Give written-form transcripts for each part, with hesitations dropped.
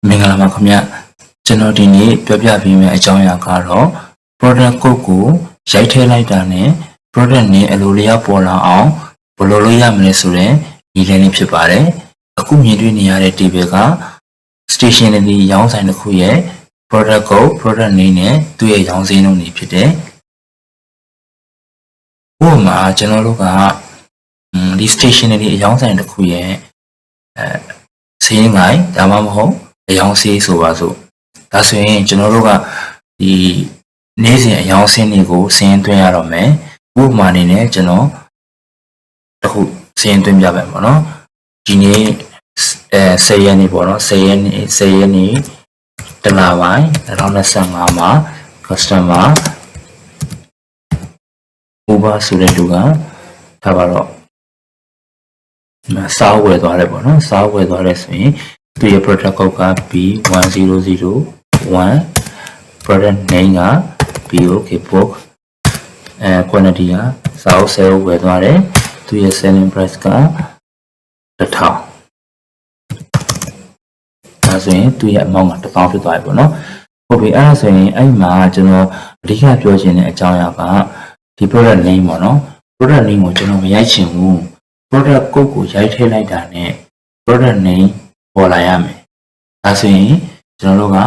မင်္ဂလာပါခင်ဗျကျွန်တော်ဒီနေ့ပြောပြပေးမယ့်အကြောင်းအရာကတော့ product code ကိုရိုက်ထည့်လိုက်တာနဲ့ product name အလိုလျောက်ပေါ်လာအောင်ဘယ်လိုလုပ်ရမလဲဆိုတဲ့ဒီလမ်းလေးဖြစ်ပါတယ်အခုမြင်တွေ့နေရတဲ့ table က stationery ရောင်းဆိုင်တစ်ခုရဲ့ product code product name နဲ့သူ့ရဲ့ရောင်းစည်းနှုန်းတွေဖြစ်တယ်ဥပမာကျွန်တော်တို့ကဒီ stationery အရောင်းဆိုင်တစ်ခုရဲ့စည်းငိုင်းဒါမှမဟုတ်အယောင်ဆေးဆိုပါစို့ဒါဆိုရင်ကျွန်တော်တို့ကဒီနေ့စဉ်အယောင်ဆင်းတွေကိုစင်းသွင်းရတော့မယ်ဥပမာအနေနဲ့ကျွန်တော်တခုစင်းသွင်းပြမယ်ပေါ့နော်ဒီနေ့10ရက်နေ့ပေါ့နော်10ရက်နေ့တလပိုင်း2025မှာ customer Uber ဆိုတဲ့လူကထားပါတော့စားဝယ်သွားတယ်ပေါ့နော်စားဝယ်သွားတယ်ဆိုရင်သူရဲ့ product code က B1001 product name က BOK book quantity ကစာအုပ်ဆဲဝယ်သွားတယ်သူရဲ့ selling price က1000ဒါဆိုရင်သူရဲ့ amount က1000ဖြစ်သွားပြီပေါ့နော်ဟုတ်ပြီအဲ့ဒါဆိုရင်အဲ့မှာကျွန်တော်အဓိကပြောချင်တဲ့အကြောင်းအရာကဒီ product name ပေါ့နော် product name ကိုကျွန်တော်မရိုက်ချင်ဘူး product code ကိုရိုက်ထည့်လိုက်တာနဲ့ product name ပေါ်လာရမယ်ဒါဆိုရင်ကျွန်တော်တို့က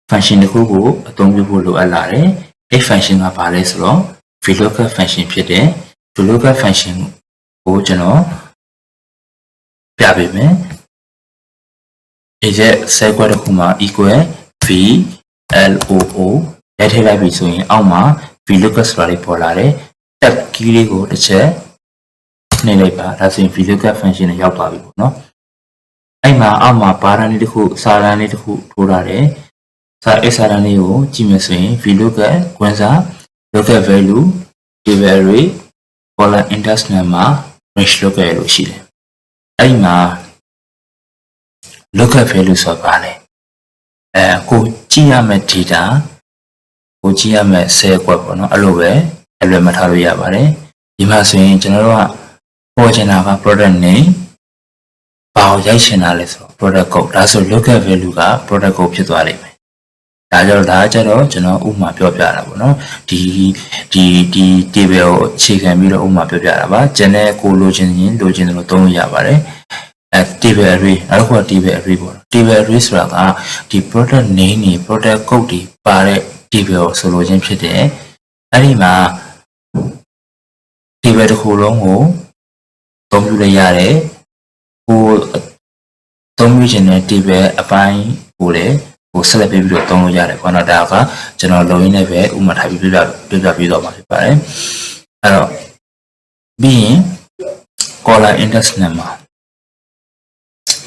function တစ်ခုကိုအသုံးပြုဖို့လိုအပ်လာတယ်အဲ့ function ကဘာလဲဆိုတော့ VLOOKUP function ဖြစ်တယ် VLOOKUP function ကိုကျွန်တော်ပြပေးမယ် exact sequence တစ်ခုမှာ equal VLOO ရိုက်ထည့်လိုက်ပြီဆိုရင်အောက်မှာ VLOOKUP ဆိုတာလေးပေါ်လာတယ် tab key လေးကိုတစ်ချက်နှိပ်လိုက်ပါဒါဆိုရင် VLOOKUP function နဲ့ရောက်သွားပြီပေါ့နော်အဲ့မှာအောက်မှာဘာသာလေးတစ်ခုစာတန်းလေးတစ်ခုထိုးထားတယ်စာတန်းလေးကိုကြည့်မယ်ဆိုရင် VLOOKUP ကွင်းစာ lookup value table array column index number range lookup လို့ရှိတယ်အဲ့မှာ lookup value ဆိုတာဘာလဲကိုကြည့်ရမယ့် data ကိုကြည့်ရမယ့် cell ကွက်ပေါ့နော်အဲ့လိုပဲအလွယ်မထားလို့ရပါတယ်ဒီမှာဆိုရင်ကျွန်တော်တို့ကပေါ်ချင်တာက product name ဘာကိုရိုက်ချင်တာလဲဆိုတော့ product code ဒါဆို lookup value က product code ဖြစ်သွားလိမ့်မယ်ဒါကြတော့ကျွန်တော်ဥပမာပြောပြတာပေါ့နော်ဒီ table ကိုအခြေခံပြီးတော့ဥပမာပြောပြတာပါကျန်တဲ့ကိုလိုချင်တယ်လို့သုံးလို့ရပါတယ်table array နောက်တစ်ခုက table array ပေါ့နော် table array ဆိုတာကဒီ product name တွေ product code တွေပါတဲ့ table ကိုဆိုလိုခြင်းဖြစ်တယ်အဲ့ဒီမှာ table တစ်ခုလုံးကိုသုံးပြုလိုက်ရတယ်ကိုသုံးပြုခြင်းတဲ့ table အပိုင်းကိုလည်းကို select ပေးပြီးတော့သုံးလို့ရတယ်ပေါ့နော်ဒါကကျွန်တော်လုံရင်းနဲ့ပဲဥပမာထားပြီးပြပြပြီးတော့မှာဖြစ်ပါတယ်အဲ့တော့ပြီးရင် column index number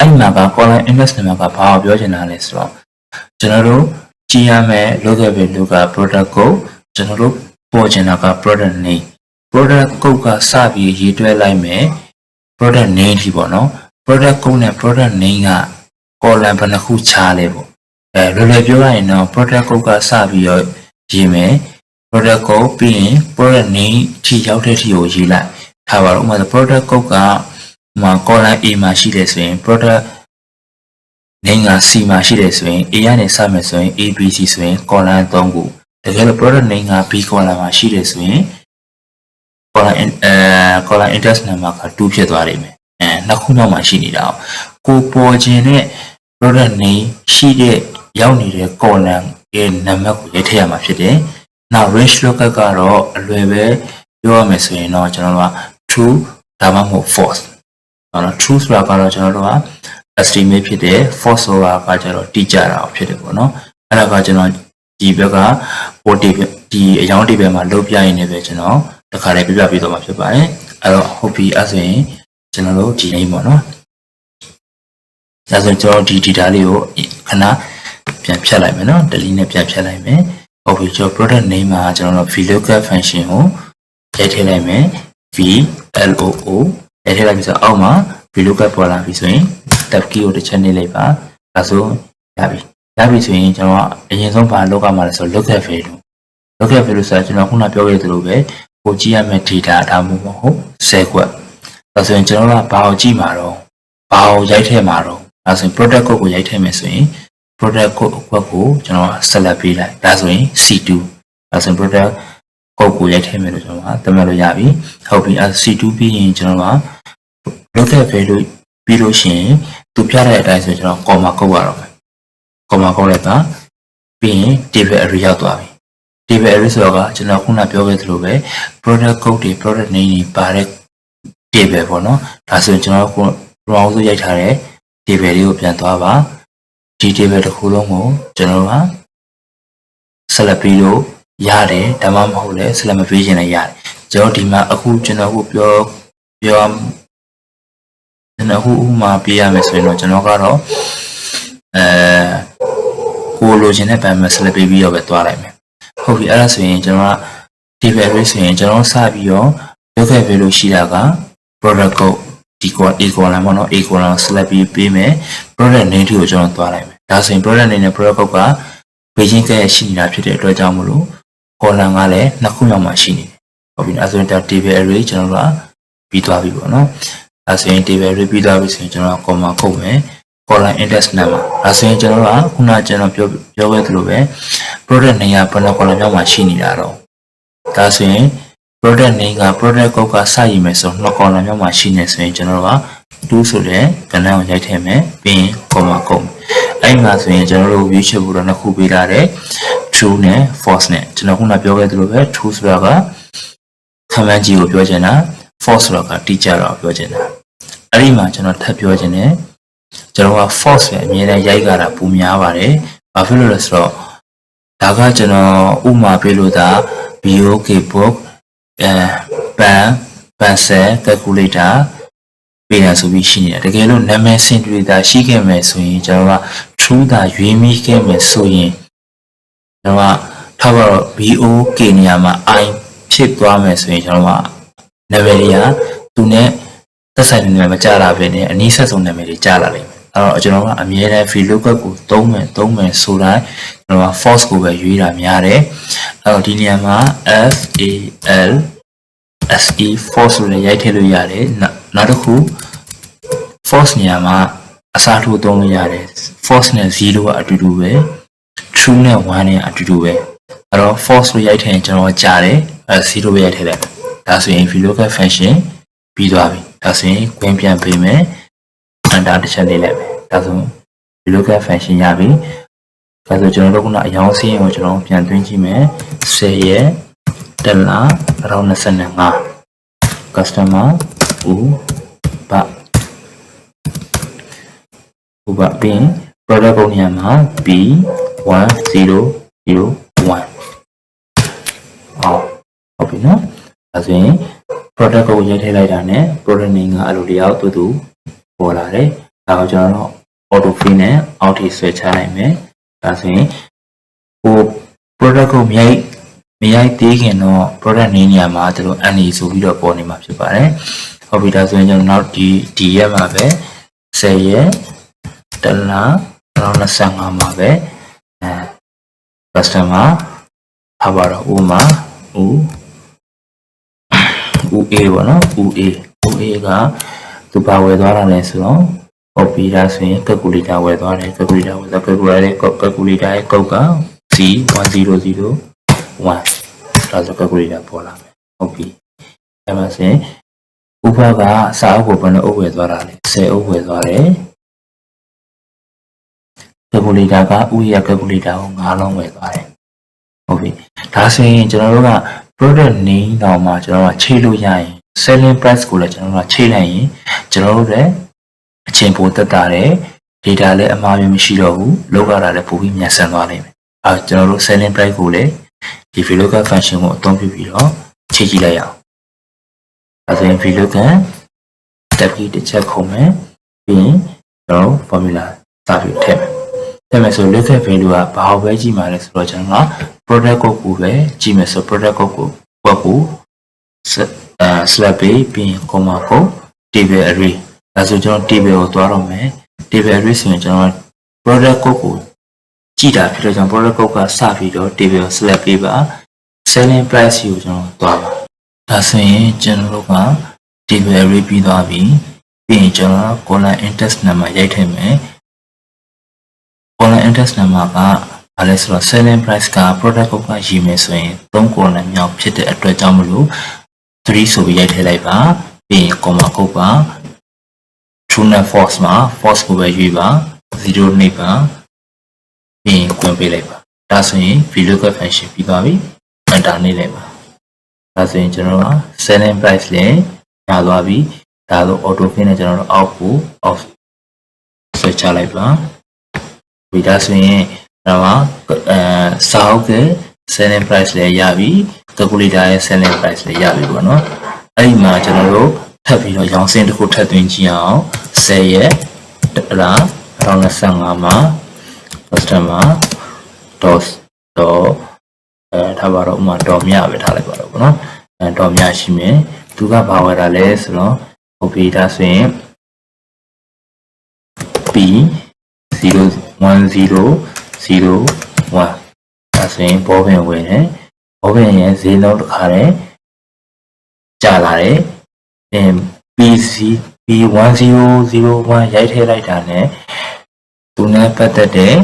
အဲ့မှာက column index number ကဘာကိုပြောချင်တာလဲဆိုတော့ကျွန်တော်တို့ကြည့်ရမယ့် lookup value က product code ကျွန်တော်တို့ပေါ်ချင်တာက product name product code ကစပြီးရေးတွဲလိုက်မယ် product name ဒီပေါ့နော် product code နဲ့ product name က column ဘယ်နှခုခြားလဲပေါ့လွယ်လွယ်ပြောရရင်တော့ product code ကစပြီးတော့ရေးမယ် product code ပြီးရင် product name ထိရောက်တဲ့ထိကိုရေးလိုက်ထားပါတော့ဥပမာ product code ကcolumn A မှာရှိတယ်ဆိုရင် product name က C မှာရှိတယ်ဆိုရင် A ကနေစမယ်ဆိုရင် ABC ဆိုရင် column 3ခုတကယ်လို့ product name က B column မှာရှိတယ်ဆိုရင် column index number က2ဖြစ်သွားလိမ့်မယ်နှစ်ခုနောက်မှာရှိနေတာကိုပေါ်ခြင်းနဲ့ product name ရှိတဲ့ရောက်နေတဲ့ column ရဲ့နံပါတ်ကိုရိုက်ထည့်ရမှာဖြစ်တယ်နောက် range lookup ကတော့အလွယ်ပဲပြောရမယ်ဆိုရင်တော့ကျွန်တော်တို့က true ဒါမှမဟုတ် false နော် true ဆိုတာကတော့ကျွန်တော်တို့က estimate ဖြစ်တယ် false ဆိုတာကကျတော့တိကျတာဖြစ်တယ်ပေါ့နော်အဲ့ဒါကကျွန်တော်ဒီဘက်ကဒီအကြောင်း table မှာလုပ်ပြရင်းနဲ့ပဲကျွန်တော်တခါလေးပြပြီးတော့မှာဖြစ်ပါတယ်အဲ့တော့ဟုတ်ပြီအဲ့ဆိုရင်ကျွန်တော်တို့ဒီနေ့ပေါ့နော်ဒါဆိုကျွန်တော်ဒီ data လေးကိုခဏပြန်ဖြတ်လိုက်မယ်နော် delete နဲ့ပြန်ဖြတ်လိုက်မယ်ဟုတ်ပြီကျွန်တော် product name မှာကျွန်တော်တို့ VLOOKUP function ကိုရိုက်ထည့်လိုက်မယ် VLOO ရိုက်ထည့်လိုက်ပြီဆိုအောက်မှာ VLOOKUP ပေါ်လာပြီဆိုရင် tab key ကိုတစ်ချက်နှိပ်လိုက်ပါဒါဆိုရပြီဆိုရင်ကျွန်တော်အရင်ဆုံးဘာလုပ်ရမှာလဲဆို lookup value ဆိုတာကျွန်တော်ခုနပြောခဲ့သလိုပဲကိုကြည့်ရမယ့် data ဒါမှမဟုတ် cell ကွက်ဒါဆိုရင်ကျွန်တော်ကဘာကိုကြည့်မှာတော့ဘာကိုရိုက်ထည့်မှာတော့ဒါဆိုရင် product code ကိုရိုက်ထည့်မယ်ဆိုရင် product code ကိုကျွန်တော်ဆက်လက်ပေးလိုက်ဒါဆိုရင် C2 ဒါဆိုရင် product code ကိုရိုက်ထည့်မယ်လို့ကျွန်တော်ကသတ်မှတ်လို့ရပြီဟုတ်ပြီအဲ C2 ပြီးရင်ကျွန်တော်က local value ပြီးလို့ရှိရင်သူပြတဲ့အတိုင်းဆိုကျွန်တော် comma ကုတ်ရတော့မယ် comma ကုတ်လိုက်ပါပြီးရင် table array ရောက်သွားပြီ table array ဆိုတော့ကကျွန်တော်ခုနပြောခဲ့သလိုပဲ product code တွေ product name တွေပါတဲ့ table ပေါ့နော်ဒါဆိုရင်ကျွန်တော်က browser ရိုက်ထားတဲ့ table လေးကိုပြန်သွားပါဒီ table တစ်ခုလုံးကိုကျွန်တော်က select ပြီးလို့ရတယ်ဒါမှမဟုတ်လဲ select မပေးခြင်းလည်းရတယ်ကျွန်တော်ဒီမှာအခုကျွန်တော်ကိုပြောကျွန်တော်အခုဥမာပြရမယ်ဆိုရင်တော့ကျွန်တော်ကတော့ကိုလိုချင်တဲ့ဘန်မှာ select ပေးပြီးတော့ပဲသွားလိုက်မယ်ဟုတ်ပြီအဲ့ဒါဆိုရင်ကျွန်တော်က table array ဆိုရင်ကျွန်တော်စပြီးတော့လုပ်ခဲ့ပြီလို့ရှိတာက product code ဒီ A column ပေါ့နော် A column select ပြီးပေးမယ် product name ကိုကျွန်တော်သွားလိုက်မယ်ဒါဆိုရင် product name နဲ့ product code ကဘေးချင်းကဲရှိနေတာဖြစ်တဲ့အတွက်ကြောင့်မလို့ column ကလည်းနှစ်ခုရောက်မှရှိနေတယ်ဟုတ်ပြီအဲ့ဆိုရင် table array ကျွန်တော်ကပြီးသွားပြီပေါ့နော်အဲ့ဆိုရင် table array ပြီးသွားပြီဆိုရင်ကျွန်တော်က comma ခုတ်မယ် column index number ဒါဆိုရင်ကျွန်တော်ကခုနကျွန်တော်ပြောခဲ့သလိုပဲ product name ကဘယ်နှ column ရောက်မှရှိနေတာတော့ဒါဆိုရင် product name က product code ကစရည်မယ်ဆိုတော့ column ရောက်မှရှိနေဆိုရင်ကျွန်တော်က2ဆိုတဲ့ကဏ္ဍကိုရိုက်ထည့်မယ်ပြီးရင် comma ကုတ်အဲ့မှာဆိုရင်ကျွန်တော်တို့ view ချက်ဖို့တော့နှစ်ခုပေးထားတယ် true နဲ့ false နဲ့ကျွန်တော်ခုနပြောခဲ့သလိုပဲ true ဆိုတာက command ကြီးကိုပြောချင်တာ false ဆိုတာက teacher ကိုပြောချင်တာအဲ့ဒီမှာကျွန်တော်ထပ်ပြောချင်တယ်ကျွန်တော်က false ပဲအမြဲတမ်းရိုက်ကြတာပုံများပါတယ်ဘာဖြစ်လို့လဲဆိုတော့ဒါကကျွန်တော်ဥမာပေးလို့ဒါ BOK book pencil calculator ပေးရဆိုပြီးရှိနေတယ်တကယ်လို့နာမည်စင်တွေတာရှိခဲ့မယ်ဆိုရင်ကျွန်တော်က true တာရွေးမိခဲ့မယ်ဆိုရင်ကျွန်တော်ကထောက်တော့ BOK နေရာမှာ I ဖြစ်သွားမယ်ဆိုရင်ကျွန်တော်ကနာမည်တွေကသူနဲ့သက်ဆိုင်တဲ့နာမည်မကြားလာပဲနဲ့အနည်းဆက်ဆုံးနာမည်တွေကြားလာလိမ့်မယ်အဲ့တော့ကျွန်တော်ကအမြဲတမ်း VLOOKUP ကိုသုံးမယ်ဆိုတိုင်းကျွန်တော်က false ကိုပဲရွေးတာများတယ်အဲ့တော့ဒီနေရာမှာ FALSE false လို့လည်းရိုက်ထည့်လို့ရတယ်နောက်တစ်ခု false နေရာမှာအစားထိုးသုံးလို့ရတယ် false နဲ့0ကအတူတူပဲ true နဲ့1နဲ့အတူတူပဲအဲ့တော့ false လို့ရိုက်ထည့်ရင်ကျွန်တော်ကြားတယ်0ပဲရိုက်ထည့်လိုက်ဒါဆိုရင် VLOOKUP function ပြီးသွားပြီဒါဆိုရင်ကွင်းပြန်ပေးမယ် enter တစ်ချက်လေးလိုက်မယ်ဒါဆို VLOOKUP function ရပြီဒါဆိုကျွန်တော်တို့ကအရောင်းစင်းကိုကျွန်တော်ပြန်သွင်းကြည့်မယ်10ရက်တလ2025 customer ဥပပင် product ပုံနေရာမှာ B1001 ဟုတ်ပြီနော်ဒါဆိုရင် product ကိုရိုက်ထည့်လိုက်တာနဲ့ product name ကအဲ့လိုလျောက်တူပေါ်လာတယ်ဒါကိုကျွန်တော်တို့ auto fill နဲ့ အောက်ထိဆွဲချလိုက်မယ်ဒါဆိုရင်ဟို product ကိုမရိုက်သေးခင်တော့ product name နေရာမှာတို့ NE ဆိုပြီးတော့ပေါ်နေမှာဖြစ်ပါတယ်ဟုတ်ပြီဒါဆိုရင်ကျွန်တော်နောက်ဒီရက်မှာပဲ10ရက်တလ25မှာပဲ customer ထားပါတော့ဥမာဥ A ပေါ့နော်ဥ A ကသူပါဝယ်သွားတာလဲဆိုတော့ copy ဒါဆိုရင် calculator ဝယ်သွားတယ် calculator ရဲ့ code က C1001 ဒါဆို calculator ပေါ်လာမယ်ဟုတ်ပြီအဲ့မှာဆိုရင်ဥပကစာအုပ်ကိုဘယ်နှအုပ်ဝယ်သွားတာလဲ10အုပ်ဝယ်သွားတယ် calculator ကဥရဲ့ calculator ကို9လုံးဝယ်သွားတယ်ဟုတ်ပြီဒါဆိုရင်ကျွန်တော်တို့က product name တော့မှကျွန်တော်ကချိန်လို့ရရင် selling price ကိုလည်းကျွန်တော်ကချိန်လိုက်ရင်ကျွန်တော်တို့လည်းအချိန်ပိုသက်သာတယ် data လည်းအမှားမရှိတော့ဘူးလောက်ရတာလည်းပိုပြီးမြန်ဆန်သွားနိုင်မယ်အဲကျွန်တော်တို့ selling price ကိုလည်းဒီ VLOOKUP function ကိုအသုံးပြုပြီးတော့ချိန်ကြည့်လိုက်ရအောင်အဲဆိုရင် VLOOKUP tab ကြီးတစ်ချက်ခုံမယ်ပြီးရင်ကျွန်တော် formula စပြီးထည့်မယ်ဆို lookup value ကဘာပဲကြည့်မှာလဲဆိုတော့ကျွန်တော်က product code ကိုပဲကြည့်မယ်ဆို product code ကို select ပြီးရင် comma code table array ဒါဆိုကျွန်တော် table ကိုသွားတော့မယ် table array ဆိုရင်ကျွန်တော် product code ကိုကြည့်တာဖြစ်တော့ကျွန်တော် product code ကစပြီးတော့ table ကို select ပေးပါ selling price ကိုကျွန်တော်သွားပါဒါဆိုရင်ကျွန်တော်တို့က table array ပြီးသွားပြီပြီးရင်ကျွန်တော် column index number ရိုက်ထည့်မယ် column index number ကဘာလဲဆိုတော့ selling price က product code ကရေးမယ်ဆိုရင်3 column မြောက်ဖြစ်တဲ့အတွက်ကြောင့်မလို့3ဆိုပြီးရိုက်ထည့်လိုက်ပါပြီးရင် comma code ပါ true နဲ့ false မှာ false ကိုပဲရွေးပါ0နှိပ်ပါပြီးရင်ခွင့်ပေးလိုက်ပါဒါဆိုရင် VLOOKUP function ပြီးသွားပြီ enter နှိပ်လိုက်ပါဒါဆိုရင်ကျွန်တော်က selling price လည်းရသွားပြီဒါဆို auto fill နဲ့ကျွန်တော်တို့ out ကို off ဆွဲချလိုက်ပါဒီဒါဆိုရင်ဒါကစာအုပ်က selling price လည်းရပြီ calculator ရဲ့ selling price လည်းရပြီပေါ့နော်အဲ့ဒီမှာကျွန်တော်တို့ထပ်ပြီးတော့ရောင်းစင်းတစ်ခုထပ်သွင်းကြည့်အောင်10ရက်2025မှာ customer dot ထားပါတော့ဥမာဒေါ်မြပဲထားလိုက်ပါတော့ဗောနော်ဒေါ်မြရှိမယ်သူကဘာဝယ်တာလဲဆိုတော့ဟုတ်ပြီဒါဆိုရင် P 01001ဒါဆိုရင်ဘောပင်ဝယ်တယ်ဘောပင်ရဲ့ဈေးနှုန်းတစ်ခါတည်းကျလာတယ်P1001 ရိုက်ထည့်လိုက်တာနဲ့သူနဲ့ပတ်သက်တဲ့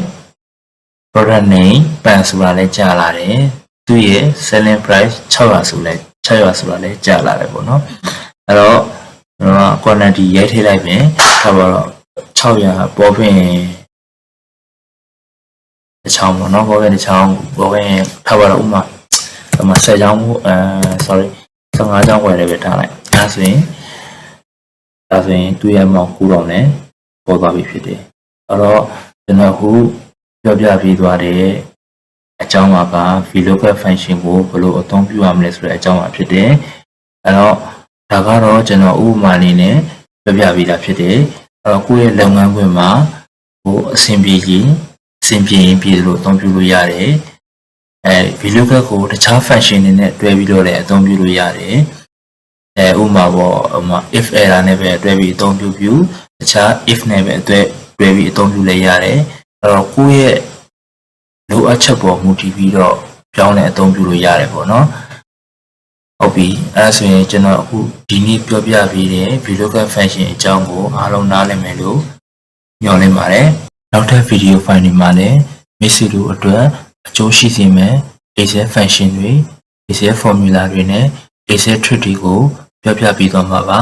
product name ပန်ဆိုတာလည်းကြာလာတယ်သူရဲ့ selling price 600ဆိုတာလည်းကြာလာတယ်ပေါ့နော်အဲ့တော့ကျွန်တော်က quantity ရိုက်ထည့်လိုက်မယ်ထားပါတော့600ပေါ်ပင်တစ်ချောင်းပေါ့နော်ပေါ်ပင်တစ်ချောင်းပေါ်ပင်ထားပါတော့ဥမာဒီမှာ10ချောင်းsorry 15ချောင်းဝယ်တယ်ပဲထားလိုက်ဒါဆိုရင်သူ့ရဲ့မောင်ကူတော့လည်းပေါ်သွားပြီဖြစ်တယ်အဲ့တော့ကျွန်တော်ခုပြောပြပြီးသွားတဲ့အကြောင်းပါက VLOOKUP function ကိုဘယ်လိုအသုံးပြုရမလဲဆိုတဲ့အကြောင်းပါဖြစ်တယ်အဲ့တော့ဒါကတော့ကျွန်တော်ဥပမာလေးနဲ့ပြောပြပြီးတာဖြစ်တယ်အဲ့တော့ကိုယ့်ရဲ့လုပ်ငန်းခွင်မှာအဆင်ပြေရင်ပြည်လို့အသုံးပြုလို့ရတယ်VLOOKUP ကိုတခြား function တွေနဲ့တွဲပြီးတော့လည်းအသုံးပြုလို့ရတယ်ဥပမာပေါ့if error နဲ့ပဲတွဲပြီးအသုံးပြုတခြား if နဲ့ပဲတွဲပြီးအသုံးပြုလဲရတယ်အဲ့တော့ကိုယ့်ရဲ့လိုအပ်ချက်ပေါ်မူတည်ပြီးတော့ပြောင်းလဲအသုံးပြုလို့ရတယ်ပေါ့နော်ဟုတ်ပြီအဲ့ဒါဆိုရင်ကျွန်တော်အခုဒီနေ့ပြောပြပေးတဲ့ VLOOKUP function အကြောင်းကိုအားလုံးနားလည်မယ်လို့ညွှန်လင်းပါတယ်နောက်ထပ်ဗီဒီယိုဖိုင်တွေမှာလည်းမိတ်ဆွေတို့အတွက်အကျိုးရှိစေမယ့် Excel function တွေ Excel formula တွေနဲ့ Excel trick တွေကိုပြောပြပေးသွားမှာပါ